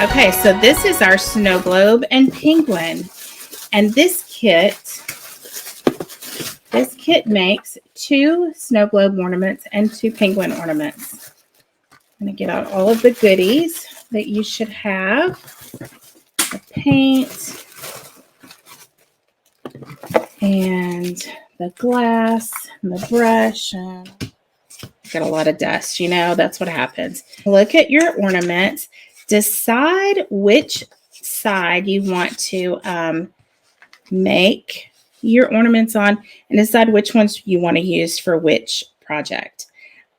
Okay, so this is our snow globe and penguin. And this kit makes 2 snow globe ornaments and 2 penguin ornaments. I'm going to get out all of the goodies that you should have. The paint and the glass and the brush. And got a lot of dust, you know, that's what happens. Look at your ornaments. Decide which side you want to make your ornaments on, and decide which ones you want to use for which project.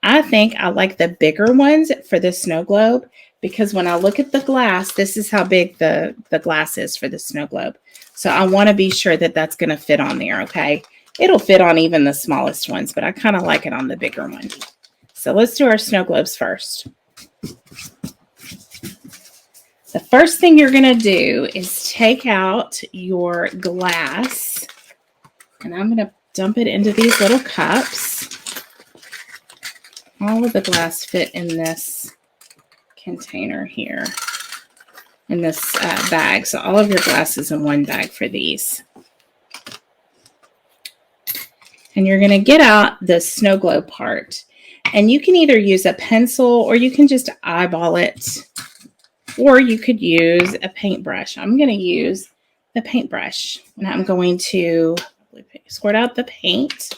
I think I like the bigger ones for the snow globe, because when I look at the glass, this is how big the glass is for the snow globe. So I want to be sure that that's going to fit on there, okay? It'll fit on even the smallest ones, but I kind of like it on the bigger one. So let's do our snow globes first. The first thing you're going to do is take out your glass, and I'm going to dump it into these little cups. All of the glass fit in this container here, in this bag. So all of your glass is in one bag for these. And you're going to get out the snow globe part. And you can either use a pencil, or you can just eyeball it. Or you could use a paintbrush. I'm going to use the paintbrush. And I'm going to squirt out the paint.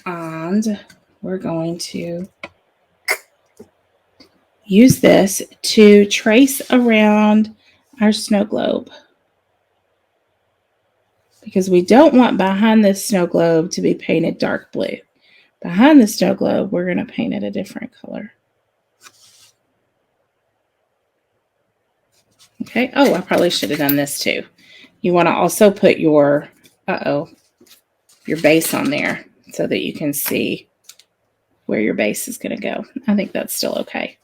And we're going to use this to trace around our snow globe. Because we don't want behind this snow globe to be painted dark blue. Behind the snow globe, we're going to paint it a different color. Okay. Oh, I probably should have done this too. You want to also put your base on there so that you can see where your base is going to go. I think that's still okay.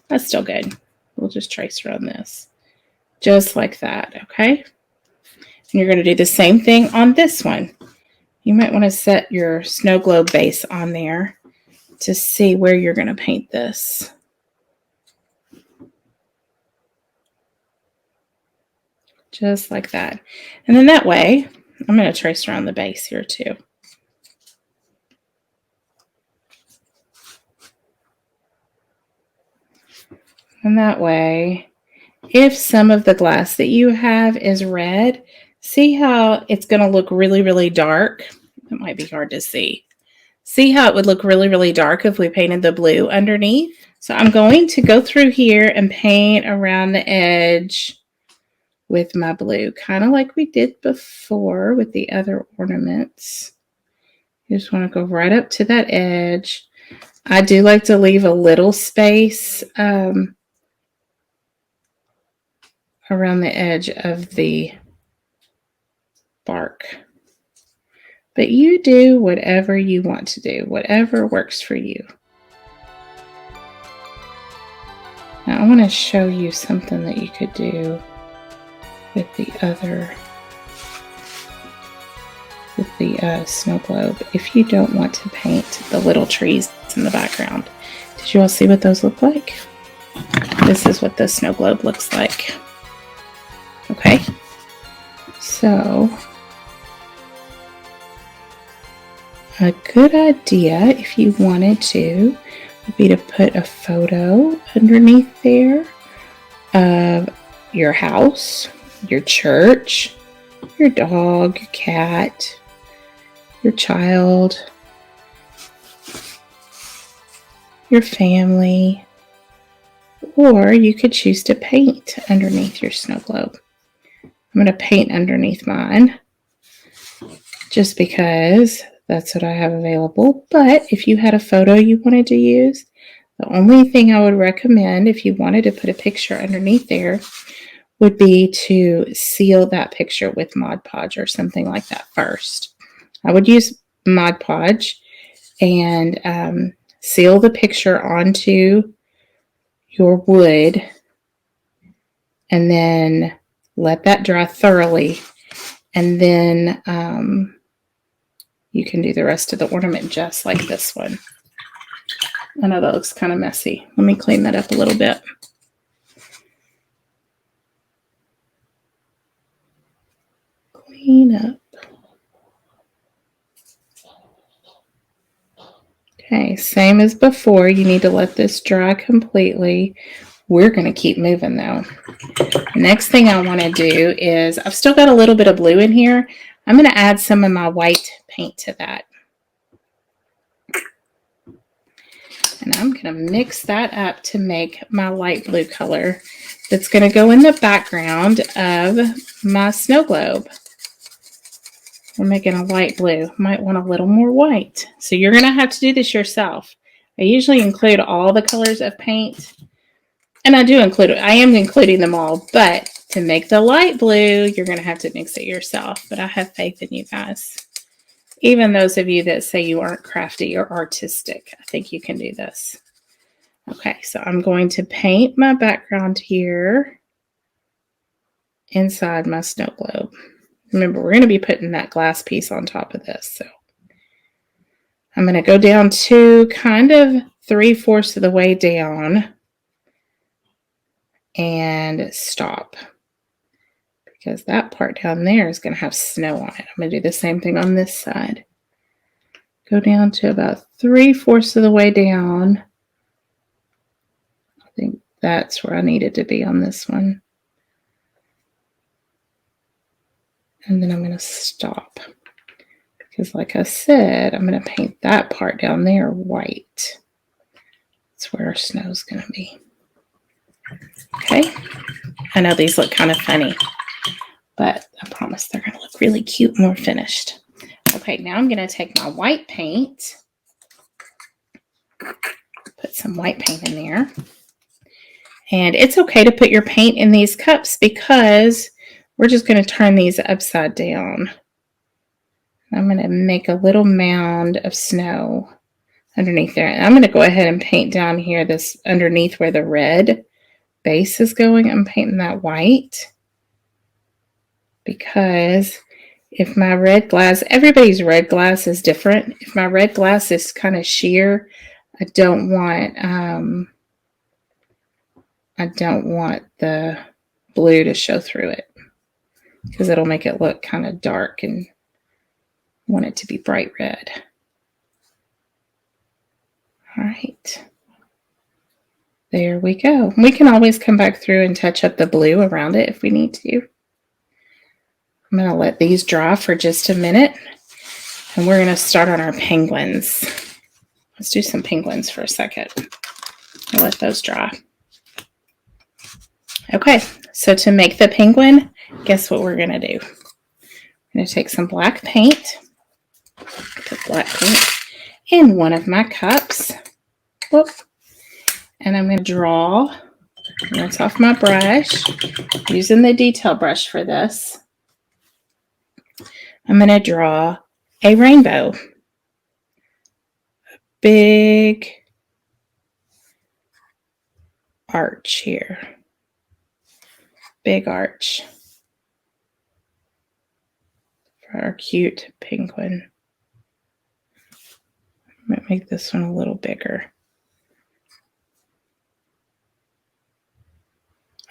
That's still good. We'll just trace around this. Just like that, okay? And you're going to do the same thing on this one. You might want to set your snow globe base on there to see where you're going to paint this. Just like that. And then that way, I'm going to trace around the base here too. And that way, if some of the glass that you have is red, see how it's going to look really, really dark? It might be hard to see. See how it would look really, really dark if we painted the blue underneath? So I'm going to go through here and paint around the edge with my blue, kind of like we did before with the other ornaments. You just want to go right up to that edge. I do like to leave a little space around the edge of the bark. But you do whatever you want to do, whatever works for you. Now I want to show you something that you could do with the snow globe if you don't want to paint the little trees in the background. Did you all see what those look like? This is what the snow globe looks like. Okay, so a good idea, if you wanted to, would be to put a photo underneath there of your house, your church, your dog, your cat, your child, your family, or you could choose to paint underneath your snow globe. I'm going to paint underneath mine just because that's what I have available. But if you had a photo you wanted to use, the only thing I would recommend if you wanted to put a picture underneath there would be to seal that picture with Mod Podge or something like that first. I would use Mod Podge and seal the picture onto your wood and then let that dry thoroughly, and then you can do the rest of the ornament just like this one. I know that looks kind of messy. Let me clean that up a little bit. clean up. Okay, same as before. You need to let this dry completely. We're going to keep moving though. Next thing I want to do is, I've still got a little bit of blue in here. I'm going to add some of my white paint to that. And I'm going to mix that up to make my light blue color that's going to go in the background of my snow globe. We're making a light blue. Might want a little more white. So you're going to have to do this yourself. I usually include all the colors of paint. And I am including them all. But to make the light blue, you're going to have to mix it yourself. But I have faith in you guys. Even those of you that say you aren't crafty or artistic, I think you can do this. Okay, so I'm going to paint my background here inside my snow globe. Remember, we're going to be putting that glass piece on top of this. So I'm going to go down to kind of 3/4 of the way down and stop. Because that part down there is going to have snow on it. I'm going to do the same thing on this side. Go down to about 3/4 of the way down. I think that's where I needed to be on this one. And then I'm going to stop. Because like I said, I'm going to paint that part down there white. That's where our snow is going to be. Okay. I know these look kind of funny, but I promise they're going to look really cute when we're finished. Okay, now I'm going to take my white paint, put some white paint in there. And it's okay to put your paint in these cups because we're just going to turn these upside down. I'm going to make a little mound of snow underneath there. And I'm going to go ahead and paint down here this underneath where the red base is going. I'm painting that white because if my red glass, everybody's red glass is different. If my red glass is kind of sheer, I don't want the blue to show through it because it'll make it look kind of dark and want it to be bright red. All right. There we go. We can always come back through and touch up the blue around it if we need to. I'm going to let these dry for just a minute. And we're going to start on our penguins. Let's do some penguins for a second. I'll let those dry. Okay, so to make the penguin, guess what we're going to do? I'm going to take some black paint. Put black paint in one of my cups. Whoop. And I'm going to draw, rinse off my brush, using the detail brush for this. I'm going to draw a rainbow. A big arch here. Big arch for our cute penguin. I'm going to make this one a little bigger.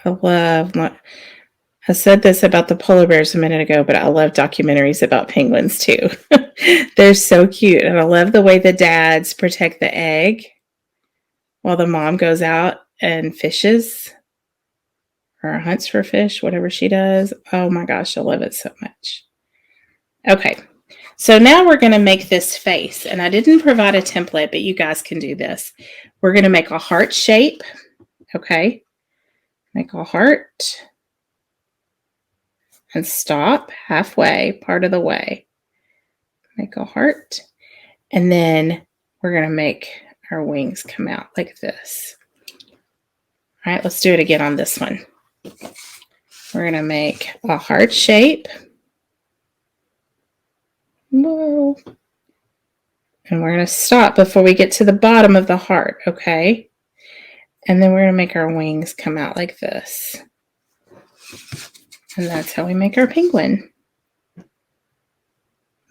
I said this about the polar bears a minute ago, but I love documentaries about penguins too. They're so cute. And I love the way the dads protect the egg while the mom goes out and fishes or hunts for fish, whatever she does. Oh my gosh, I love it so much. Okay, so now we're going to make this face. And I didn't provide a template, but you guys can do this. We're going to make a heart shape. Okay. Make a heart and stop halfway, part of the way. Make a heart. And then we're going to make our wings come out like this. All right, let's do it again on this one. We're going to make a heart shape. Whoa. And we're going to stop before we get to the bottom of the heart, okay? And then we're going to make our wings come out like this. And that's how we make our penguin. And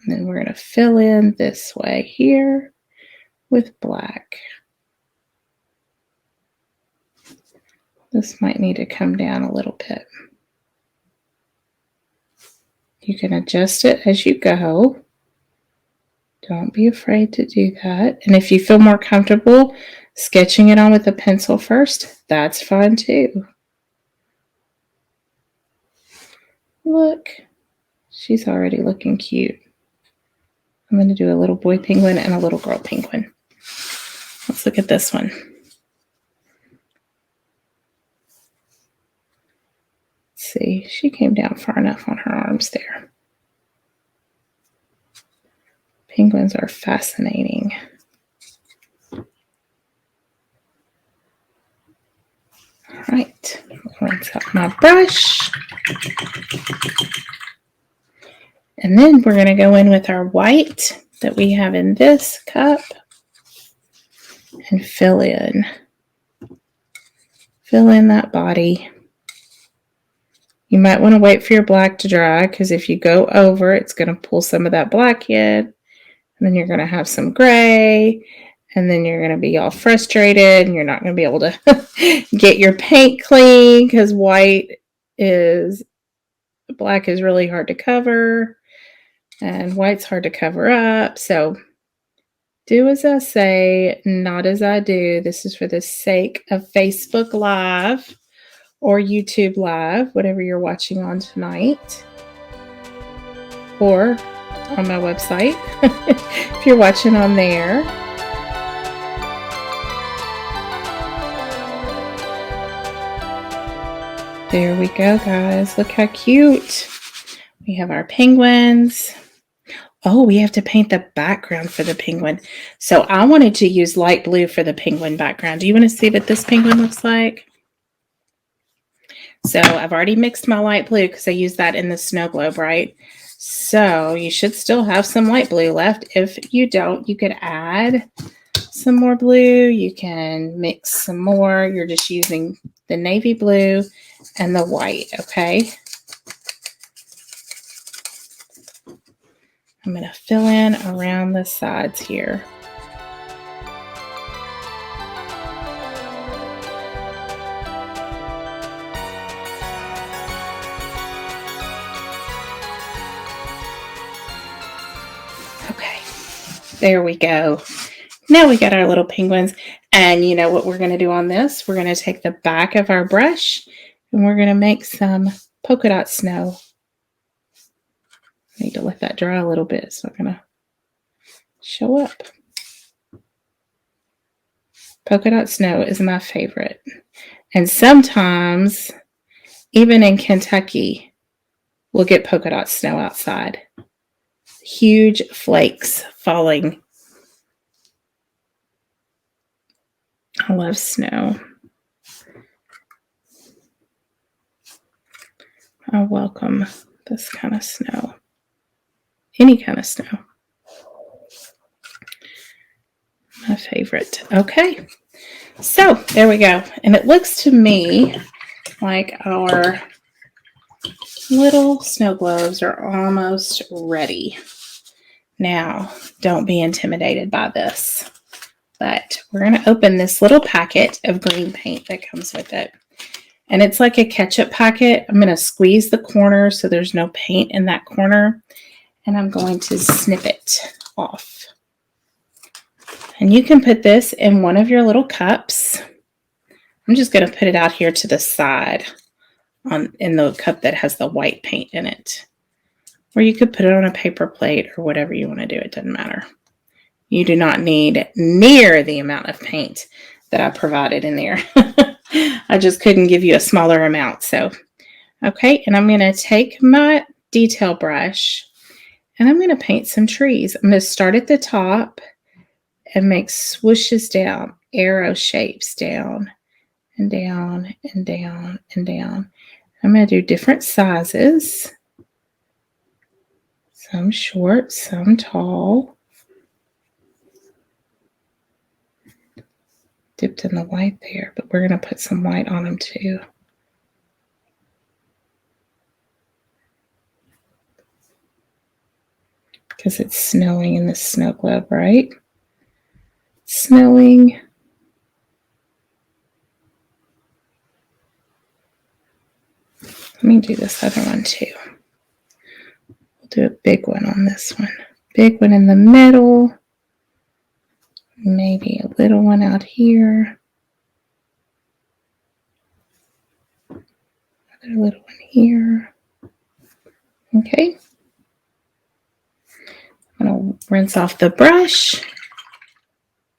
then we're going to fill in this way here with black. This might need to come down a little bit. You can adjust it as you go. Don't be afraid to do that. And if you feel more comfortable sketching it on with a pencil first, that's fine too. Look, she's already looking cute. I'm going to do a little boy penguin and a little girl penguin. Let's look at this one. Let's see, she came down far enough on her arms there. Penguins are fascinating. All right, rinse out my brush. And then we're going to go in with our white that we have in this cup and fill in that body. You might want to wait for your black to dry, because if you go over, it's going to pull some of that black in, and then you're going to have some gray, and then you're going to be all frustrated, and you're not going to be able to get your paint clean, because black is really hard to cover, and white's hard to cover up. So do as I say, not as I do. This is for the sake of Facebook Live or YouTube Live, whatever you're watching on tonight, or on my website if you're watching on there. There we go, guys. Look how cute. We have our penguins. Oh, we have to paint the background for the penguin. So I wanted to use light blue for the penguin background. Do you want to see what this penguin looks like? So I've already mixed my light blue because I used that in the snow globe, right? So you should still have some light blue left. If you don't, you could add some more blue. You can mix some more. You're just using the navy blue and the white, okay? I'm going to fill in around the sides here. Okay, there we go. Now we got our little penguins. And you know what we're going to do on this? We're going to take the back of our brush and we're going to make some polka dot snow. I need to let that dry a little bit, so I'm going to show up. Polka dot snow is my favorite. And sometimes, even in Kentucky, we'll get polka dot snow outside. Huge flakes falling. I love snow. I welcome this kind of snow. Any kind of snow. My favorite. Okay. So there we go. And it looks to me like our little snow globes are almost ready. Now, don't be intimidated by this, but we're going to open this little packet of green paint that comes with it. And it's like a ketchup packet. I'm going to squeeze the corner so there's no paint in that corner. And I'm going to snip it off. And you can put this in one of your little cups. I'm just going to put it out here to the side in the cup that has the white paint in it. Or you could put it on a paper plate or whatever you want to do. It doesn't matter. You do not need near the amount of paint that I provided in there. I just couldn't give you a smaller amount. So, okay, and I'm going to take my detail brush and I'm going to paint some trees. I'm going to start at the top and make swooshes down, arrow shapes down and down and down and down. I'm going to do different sizes. Some short, some tall. Dipped in the white there, but we're going to put some white on them too. Because it's snowing in the snow globe, right? Snowing. Let me do this other one too. Do a big one on this one. Big one in the middle. Maybe a little one out here. Another little one here. Okay. I'm going to rinse off the brush.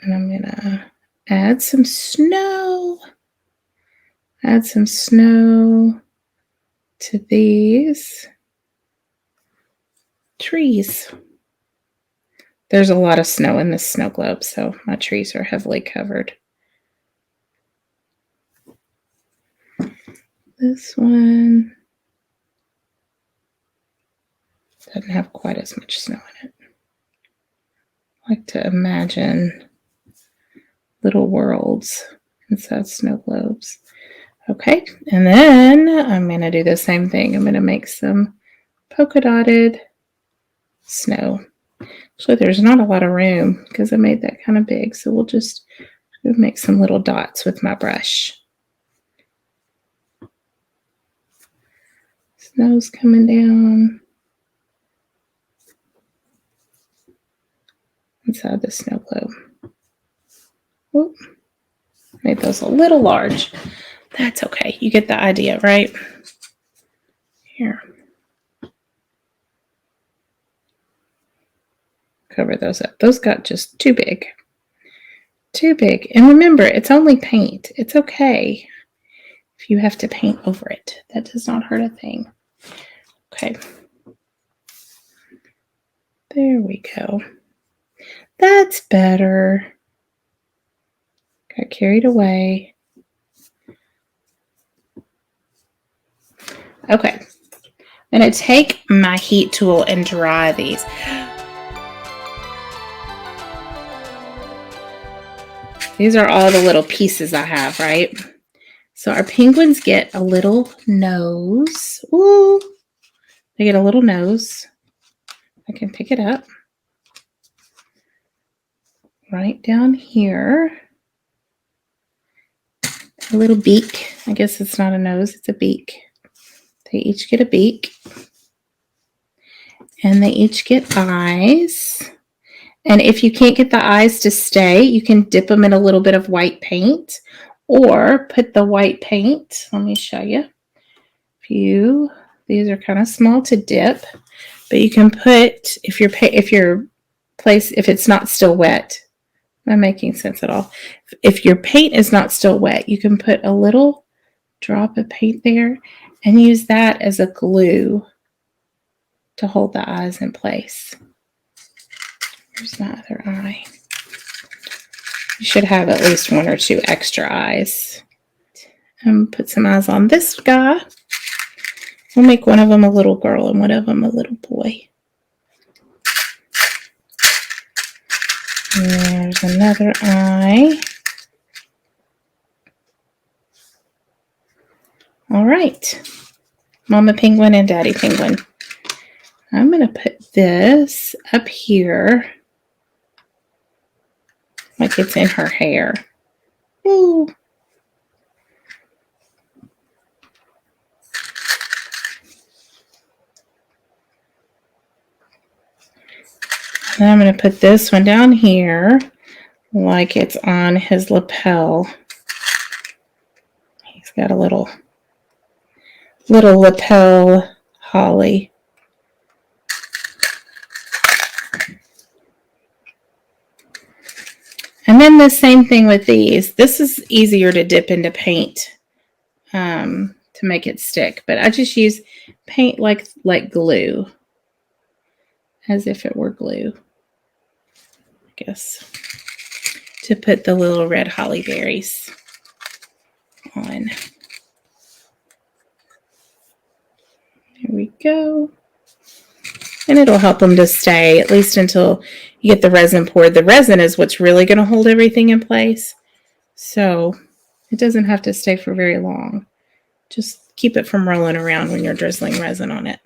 And I'm going to add some snow. Add some snow to these trees. There's a lot of snow in this snow globe, so my trees are heavily covered. This one doesn't have quite as much snow in it. I like to imagine little worlds inside snow globes. Okay, and then I'm going to do the same thing. I'm going to make some polka dotted snow. Actually, there's not a lot of room because I made that kind of big, so we'll just make some little dots with my brush. Snow's coming down inside the snow globe. Whoop. Made those a little large. That's okay. You get the idea, right? Here. Cover those up. Those got just too big. Too big. And remember, it's only paint. It's okay if you have to paint over it. That does not hurt a thing. Okay. There we go. That's better. Got carried away. Okay. I'm going to take my heat tool and dry these. These are all the little pieces I have, right? So our penguins get a little nose. Ooh, they get a little nose. I can pick it up. Right down here. A little beak. I guess it's not a nose, it's a beak. They each get a beak. And they each get eyes. And if you can't get the eyes to stay, you can dip them in a little bit of white paint or put the white paint. Let me show you. These are kind of small to dip, but you can put, if it's not still wet, am I making sense at all? If your paint is not still wet, you can put a little drop of paint there and use that as a glue to hold the eyes in place. Here's my other eye. You should have at least one or two extra eyes. Put some eyes on this guy. We'll make one of them a little girl and one of them a little boy. And there's another eye. All right. Mama Penguin and Daddy Penguin. I'm going to put this up here like it's in her hair. Ooh. And I'm going to put this one down here like it's on his lapel. He's got a little lapel holly. And then the same thing with these. This is easier to dip into paint to make it stick. But I just use paint like glue. As if it were glue. I guess. To put the little red holly berries on. There we go. And it'll help them to stay at least until you get the resin poured. The resin is what's really going to hold everything in place. So it doesn't have to stay for very long. Just keep it from rolling around when you're drizzling resin on it.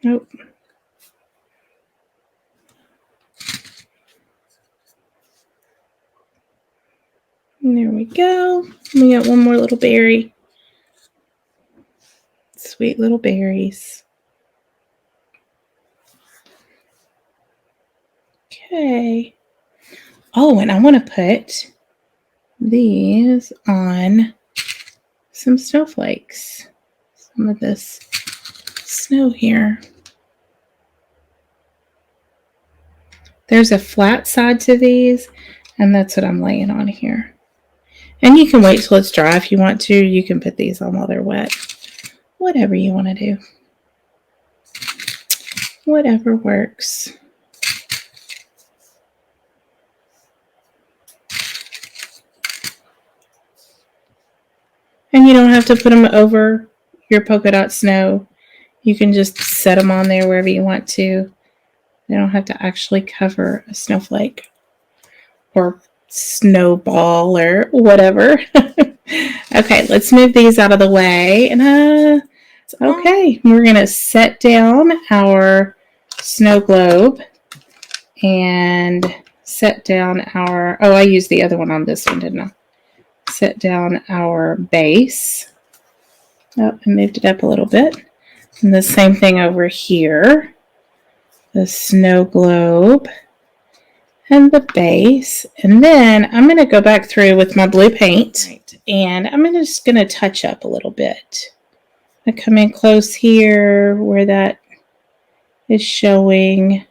Nope. And there we go. We got one more little berry. Sweet little berries. Okay. Oh, and I want to put these on some snowflakes. Some of this snow here. There's a flat side to these, and that's what I'm laying on here. And you can wait till it's dry if you want to. You can put these on while they're wet. Whatever you want to do. Whatever works. And you don't have to put them over your polka dot snow. You can just set them on there wherever you want to. They don't have to actually cover a snowflake or snowball or whatever. Okay, let's move these out of the way. And okay, we're going to set down our snow globe and set down our, oh, I used the other one on this one, didn't I? Set down our base. Oh, I moved it up a little bit. And the same thing over here. The snow globe and the base. And then I'm going to go back through with my blue paint. Right. And I'm just going to touch up a little bit. I come in close here where that is showing. I'm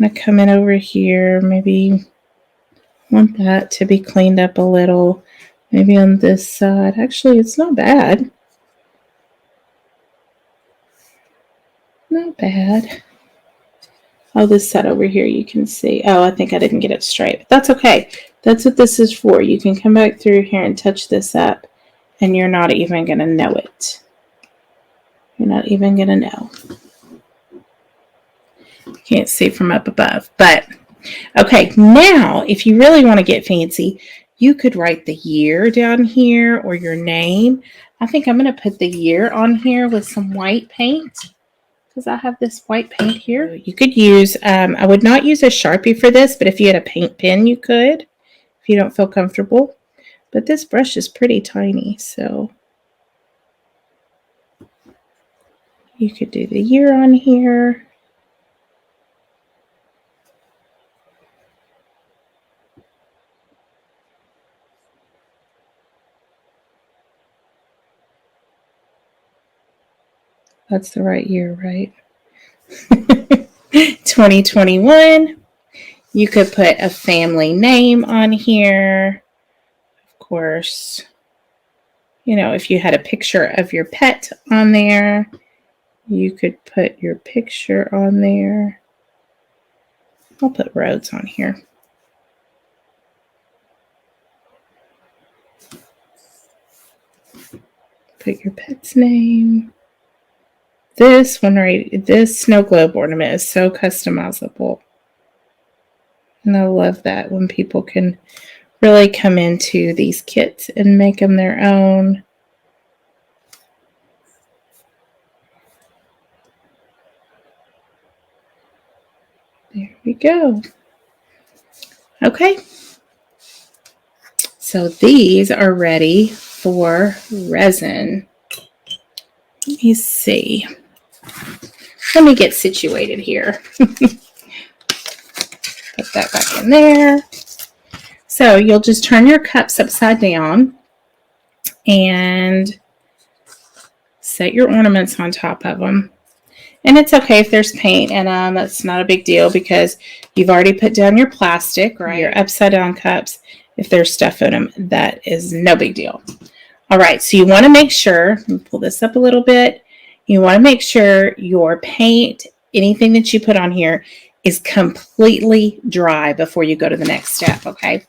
going to come in over here. Maybe want that to be cleaned up a little. Maybe on this side. Actually, it's not bad. Not bad. Oh, this side over here you can see. Oh, I think I didn't get it straight. But that's okay. That's what this is for. You can come back through here and touch this up, and you're not even going to know it. You're not even going to know. You can't see from up above. But, okay, now, if you really want to get fancy, you could write the year down here or your name. I think I'm going to put the year on here with some white paint, because I have this white paint here. You could use, I would not use a Sharpie for this, but if you had a paint pen, you could, if you don't feel comfortable. But this brush is pretty tiny, so you could do the year on here. That's the right year, right? 2021. You could put a family name on here. Of course, you know, if you had a picture of your pet on there, you could put your picture on there. I'll put Rhodes on here. Put your pet's name. This one right, this snow globe ornament is so customizable. And I love that when people can really come into these kits and make them their own. There we go. Okay. So these are ready for resin. Let me see. Let me get situated here. Put that back in there. So you'll just turn your cups upside down and set your ornaments on top of them. And it's okay if there's paint in them. That's not a big deal because you've already put down your plastic, right? Your upside down cups. If there's stuff in them, that is no big deal. All right, so you want to make sure, let me pull this up a little bit. You want to make sure your paint, anything that you put on here, is completely dry before you go to the next step, okay?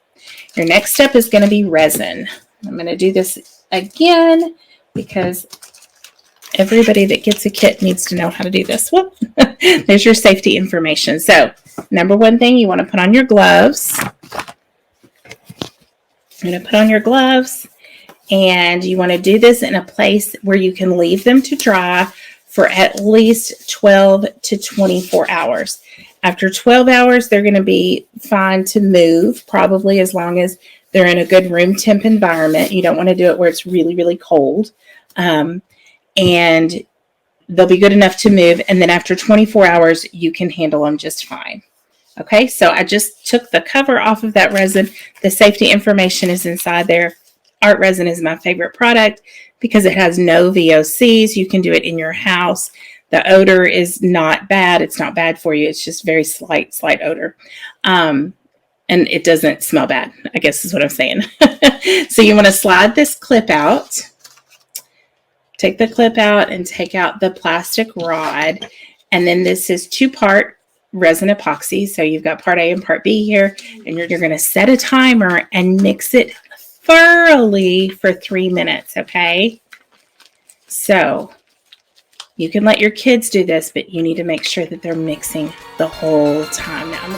Your next step is going to be resin. I'm going to do this again because everybody that gets a kit needs to know how to do this. Whoop. There's your safety information. So, number one thing, you want to put on your gloves. You're going to put on your gloves. And you want to do this in a place where you can leave them to dry for at least 12 to 24 hours. After 12 hours, they're going to be fine to move, probably as long as they're in a good room temp environment. You don't want to do it where it's really, really cold. and they'll be good enough to move. And then after 24 hours, you can handle them just fine. Okay, so I just took the cover off of that resin. The safety information is inside there. Art resin is my favorite product because it has no VOCs. You can do it in your house. The odor is not bad. It's not bad for you. It's just very slight odor. And it doesn't smell bad, I guess is what I'm saying. So you want to slide this clip out. Take the clip out and take out the plastic rod. And then this is 2-part resin epoxy. So you've got part A and part B here. And you're going to set a timer and mix it thoroughly for 3 minutes, okay? So you can let your kids do this, but you need to make sure that they're mixing the whole time. Now I'm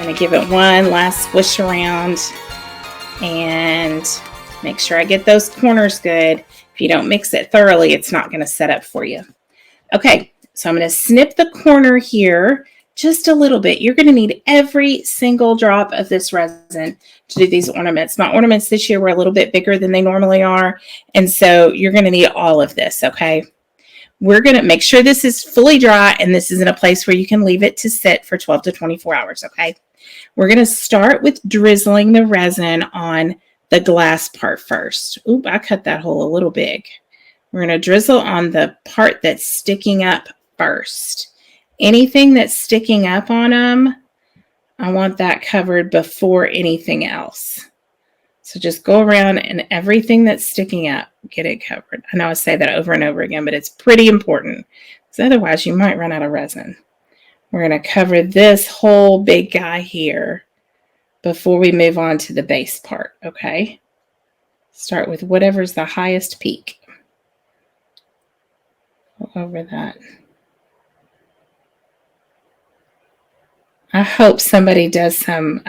going to give it one last swish around and make sure I get those corners good. If you don't mix it thoroughly, it's not going to set up for you. Okay, so I'm going to snip the corner here just a little bit. You're going to need every single drop of this resin to do these ornaments. My ornaments this year were a little bit bigger than they normally are, and so you're going to need all of this, okay? We're going to make sure this is fully dry and this is in a place where you can leave it to sit for 12 to 24 hours, okay? We're going to start with drizzling the resin on the glass part first. Oop, I cut that hole a little big. We're going to drizzle on the part that's sticking up first. Anything that's sticking up on them, I want that covered before anything else. So just go around and everything that's sticking up, get it covered. I know I say that over and over again, but it's pretty important because otherwise you might run out of resin. We're going to cover this whole big guy here before we move on to the base part, okay? Start with whatever's the highest peak. Go over that. I hope somebody does some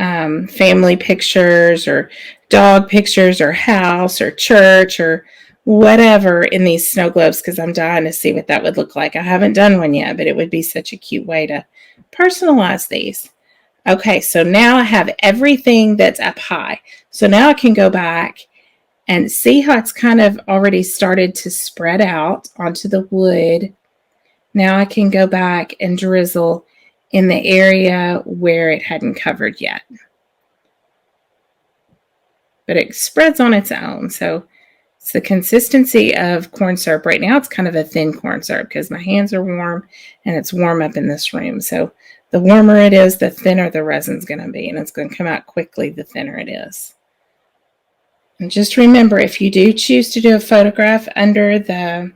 family pictures or dog pictures or house or church or whatever in these snow globes because I'm dying to see what that would look like. I haven't done one yet, but it would be such a cute way to personalize these. Okay, so now I have everything that's up high. So now I can go back and see how it's kind of already started to spread out onto the wood. Now I can go back and drizzle in the area where it hadn't covered yet. But it spreads on its own. So it's the consistency of corn syrup. Right now it's kind of a thin corn syrup because my hands are warm and it's warm up in this room. So the warmer it is, the thinner the resin's going to be. And it's going to come out quickly the thinner it is. And just remember, if you do choose to do a photograph under the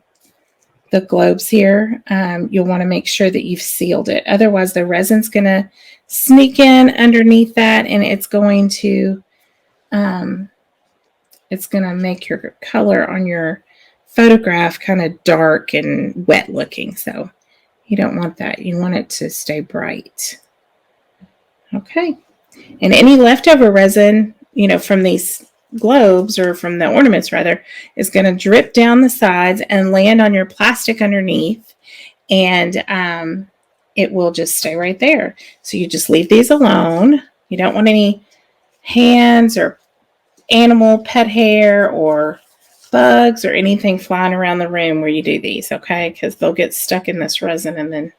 globes here, you'll want to make sure that you've sealed it. Otherwise, the resin's going to sneak in underneath that, and it's going to make your color on your photograph kind of dark and wet looking. So you don't want that. You want it to stay bright. Okay. And any leftover resin, from these globes or from the ornaments rather, is going to drip down the sides and land on your plastic underneath, and it will just stay right there. So you just leave these alone. You don't want any hands or animal pet hair or bugs or anything flying around the room where you do these, okay? Because they'll get stuck in this resin and then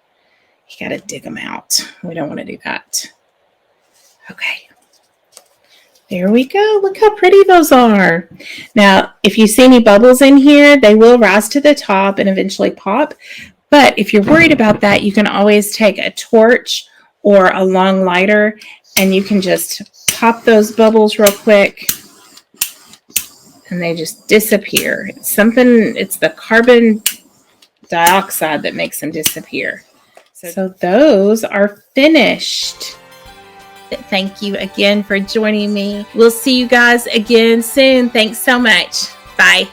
you got to dig them out. We don't want to do that. Okay. There we go. Look how pretty those are. Now, if you see any bubbles in here, they will rise to the top and eventually pop. But if you're worried about that, you can always take a torch or a long lighter and you can just pop those bubbles real quick and they just disappear. It's the carbon dioxide that makes them disappear. So those are finished. Thank you again for joining me. We'll see you guys again soon. Thanks so much. Bye.